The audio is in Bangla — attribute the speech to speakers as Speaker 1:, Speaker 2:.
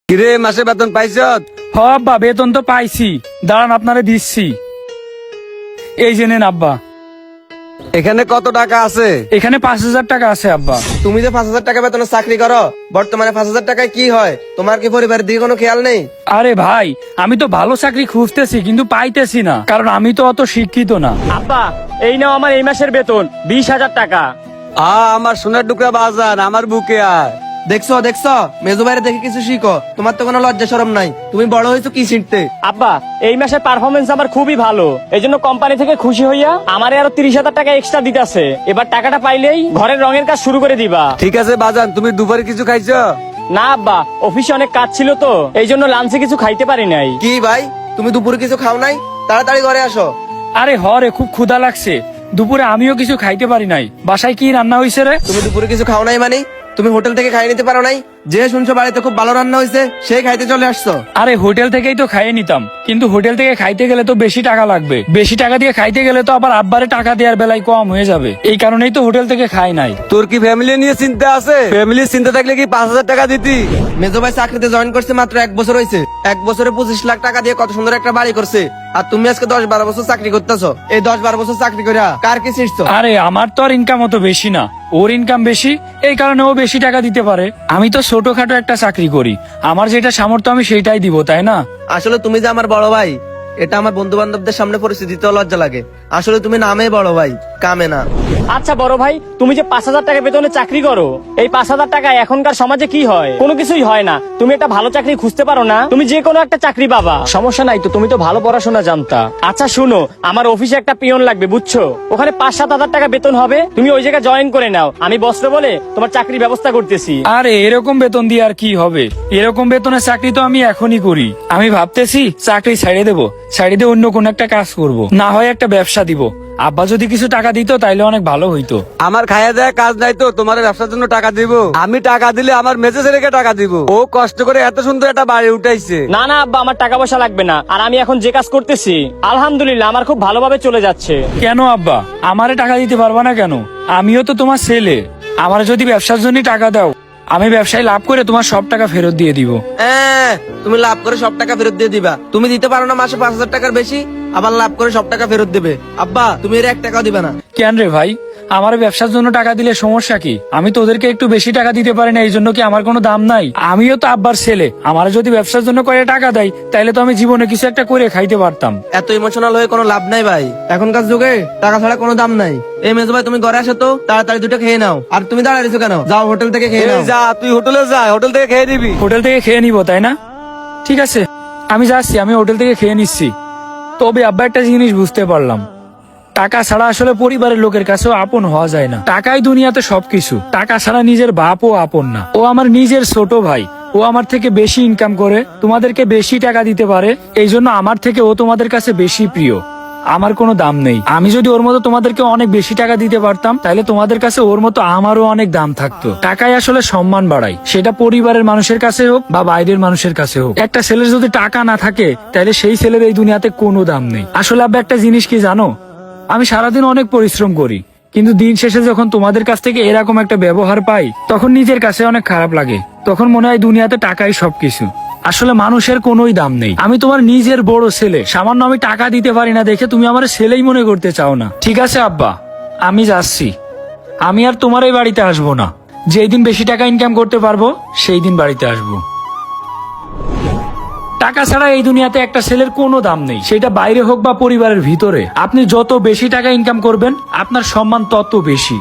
Speaker 1: কিরে মাসে বেতন পাইছ?
Speaker 2: হ আব্বা, বেতন তো পাইছি। দাঁড়ান, আপনারে দিচ্ছি। এই যে নেন আব্বা।
Speaker 1: এখানে কত টাকা আছে?
Speaker 2: এখানে 5,000 টাকা আছে আব্বা।
Speaker 3: তুমি যে 5,000 টাকা বেতনে চাকরি করো, বর্তমানে 5,000 টাকায় কি হয়? তোমার কি পরিবারের দিকে কোনো খেয়াল নেই?
Speaker 2: আরে ভাই, আমি তো ভালো চাকরি খুঁজতেছি কিন্তু পাইতেছি না, কারণ আমি তো অত শিক্ষিত না।
Speaker 4: আব্বা, এই নাও আমার এই মাসের বেতন 20,000 টাকা।
Speaker 1: আমার সোনার টুকরা বাজান, আমার বুকে আয়।
Speaker 3: দেখছো মেজো ভাইরে দেখে কিছু শিখো। তোমার তো কোনো লজ্জা শরম নাই। তুমি বড় হয়েছো কি শিখতে?
Speaker 4: আব্বা, এই মাসের পারফরমেন্স আমার খুবই ভালো, এই জন্য কোম্পানি থেকে খুশি হইয়া আমারে আরো 30,000 টাকা এক্সট্রা দিতেছে। এবার টাকাটা পাইলেই ঘরের রঙের কাজ শুরু করে দিবা।
Speaker 1: ঠিক আছে বাজান, তুমি দুপুরে কিছু খাইছ?
Speaker 4: না আব্বা, অফিসে অনেক কাজ ছিল তো, এই জন্য লাঞ্চে কিছু খাইতে পারি নাই।
Speaker 3: কি ভাই, তুমি দুপুরে কিছু খাও নাই? তাড়াতাড়ি ঘরে আসো।
Speaker 2: আরে হরে, খুব ক্ষুধা লাগছে। দুপুরে আমিও কিছু খাইতে পারি নাই। বাসায় কি রান্না হয়েছে রে?
Speaker 3: তুমি দুপুরে কিছু খাও নাই মানে? তুমি হোটেল থেকে খাই নিতে পারো নাই? যে শুনছো বাড়িতে খুব ভালো রান্না হয়েছে, সেই খাইতে চলে আসছো।
Speaker 2: আরে হোটেল থেকেই তো খাইয়ে নিতাম, কিন্তু হোটেল থেকে খাইতে গেলে তো বেশি টাকা লাগবে। বেশি টাকা দিয়ে খাইতে গেলে তো আবার আব্বারে টাকা দেওয়ার বেলায় কম হয়ে যাবে। এই কারণেই তো হোটেল থেকে খাই নাই।
Speaker 1: তোর কি ফ্যামিলি নিয়ে চিন্তা আছে? ফ্যামিলির চিন্তা থাকলে কি 5,000 টাকা দিতি?
Speaker 3: মেজো ভাই চাকরিতে জয়েন করছে মাত্র 1 বছর হয়েছে। 1 বছরে 25 লাখ টাকা দিয়ে কত সুন্দর একটা বাড়ি করছে। আর তুমি আজকে 10-12 বছর চাকরি করতেছো। এই 10-12 বছর চাকরি করে কার কি শিখছো?
Speaker 2: আরে আমার তো আর ইনকাম অত বেশি না, ওর ইনকাম বেশি, এই কারণে ও বেশি টাকা দিতে পারে। আমি তো ছোটখাটো একটা চাকরি করি, আমার যেটা সামর্থ্য আমি সেটাই দিব, তাই না?
Speaker 3: আসলে তুমি যে আমার বড় ভাই, এটা আমার বন্ধু বান্ধবদের সামনে পরিস্থিতিতেও লজ্জা লাগে। আসলে তুমি নামে বড় ভাই, কামে না।
Speaker 4: আচ্ছা বড় ভাই, তুমি যে 5,000 টাকা বেতনে চাকরি করো, এই 5,000 টাকা এখনকার সমাজে কি হয়? কোনো কিছুই হয় না। তুমি একটা ভালো চাকরি খুঁজতে পারো না? তুমি যে কোনো একটা চাকরি পাবা, সমস্যা নাই তো, তুমি তো ভালো পড়াশোনা জানতা। আচ্ছা শুনো, আমার অফিসে একটা পিয়ন লাগবে, বুঝছো? ওখানে 5-7 হাজার টাকা বেতন হবে, তুমি ওই জায়গায় জয়েন করে নাও। আমি বসরে বলে তোমার চাকরির ব্যবস্থা করতেছি।
Speaker 2: আরে এরকম বেতন দিয়ে আর কি হবে? এরকম বেতনের চাকরি তো আমি এখনই করি। আমি ভাবতেছি চাকরি ছাড়ে দেবো, ছাড়ে দিয়ে অন্য কোন একটা কাজ করব, না হয় একটা ব্যবসা দিব। আব্বা যদি কিছু টাকা দিত তাইলে অনেক ভালো হইতো।
Speaker 1: আমার খাইয়া দেয়া কাজ নাই তো তোমার ব্যবসার জন্য টাকা দিব? আমি টাকা দিলে আমার মেজে ছেলেকে টাকা দিব। ও কষ্ট করে এত সুন্দর একটা বাড়ি উঠাইছে।
Speaker 4: না না আব্বা, আমার টাকা পয়সা লাগবে না। আর আমি এখন যে কাজ করতেছি আলহামদুলিল্লাহ আমার খুব ভালোভাবে চলে যাচ্ছে।
Speaker 2: কেন আব্বা, আমারে টাকা দিতে পারবা না কেন? আমিও তো তোমার ছেলে। আমার যদি ব্যবসার জন্য টাকা দাও, আমি ব্যবসায় লাভ করে তোমার সব টাকা ফেরত দিয়ে দিব।
Speaker 3: তুমি লাভ করে সব টাকা ফেরত দিয়ে দিবা? তুমি দিতে পারো না মাসে 5,000 টাকার বেশি, আবার লাভ করে সব টাকা ফেরত দেবে? আব্বা, তুমি এর 1 টাকাও দিবে না।
Speaker 2: কেন রে ভাই, আমার ব্যবসার জন্য টাকা দিলে সমস্যা কি? আমি তোদেরকে একটু বেশি টাকা দিতে পারি না, এই জন্য কি আমার কোনো দাম নাই? আমিও তো আব্বার ছেলে। আমার যদি ব্যবসার জন্য করে টাকা দেয়, তাহলে তো আমি জীবনে কিছু একটা করে খাইতে পারতাম।
Speaker 3: এত ইমোশনাল হয়ে কোনো লাভ নাই ভাই। এখনকার যুগে টাকা ছাড়া কোনো দাম নাই। এই মেজো ভাই, তুমি ঘরে আসো তো, তাড়াতাড়ি দুটো খেয়ে নাও। আর তুমি দাঁড়াইছো কেন? যাও হোটেল থেকে খেয়ে নাও।
Speaker 1: এই যা, তুই হোটেলে যা, হোটেল থেকে খেয়ে নিবি।
Speaker 2: হোটেল থেকে খেয়ে নিব, তাই না? ঠিক আছে, আমি যাচ্ছি, আমি হোটেল থেকে খেয়ে নিচ্ছি। তবে আব্বা, একটা জিনিস বুঝতে পারলাম, টাকা ছাড়া আসলে পরিবারের লোকের কাছেও আপন হওয়া যায় না। টাকাই দুনিয়াতে সবকিছু। টাকা ছাড়া নিজের বাপও আপন না। ও আমার নিজের ছোট ভাই, ও আমার থেকে বেশি ইনকাম করে, তোমাদেরকে বেশি টাকা দিতে পারে, এই জন্য আমার থেকে ও তোমাদের কাছে বেশি প্রিয়। আমার কোনো দাম নেই। আমি যদি ওর মতো তোমাদেরকে অনেক বেশি টাকা দিতে পারতাম, তাহলে তোমাদের কাছে ওর মতো আমারও অনেক দাম থাকতো। টাকাই আসলে সম্মান বাড়ায়, সেটা পরিবারের মানুষের কাছে হোক বা বাইরের মানুষের কাছে হোক। একটা ছেলের যদি টাকা না থাকে, তাহলে সেই ছেলের এই দুনিয়াতে কোনো দাম নেই। আসলে আব্বা, একটা জিনিস কি জানো? আমি সারাদিন অনেক পরিশ্রম করি, কিন্তু দিন শেষে যখন তোমাদের কাছ থেকে এরকম একটা ব্যবহার পাই, তখন নিজের কাছে অনেক খারাপ লাগে। তখন মনে হয় দুনিয়াতে টাকাই সবকিছু। আসলে মানুষের কোনোই দাম নেই। আমি তোমার নিজের বড় ছেলে, সামান্য আমি টাকা দিতে পারি না দেখে তুমি আমার ছেলেই মনে করতে চাও না। ঠিক আছে আব্বা, আমি যাচ্ছি। আমি আর তোমার এই বাড়িতে আসবো না। যেই দিন বেশি টাকা ইনকাম করতে পারবো, সেই দিন বাড়িতে আসবো। টাকা ছাড়া এই দুনিয়াতে একটা ছেলের কোনো দাম নেই, সেটা বাইরে হোক বা পরিবারের ভিতরে। আপনি যত বেশি টাকা ইনকাম করবেন, আপনার সম্মান তত বেশি।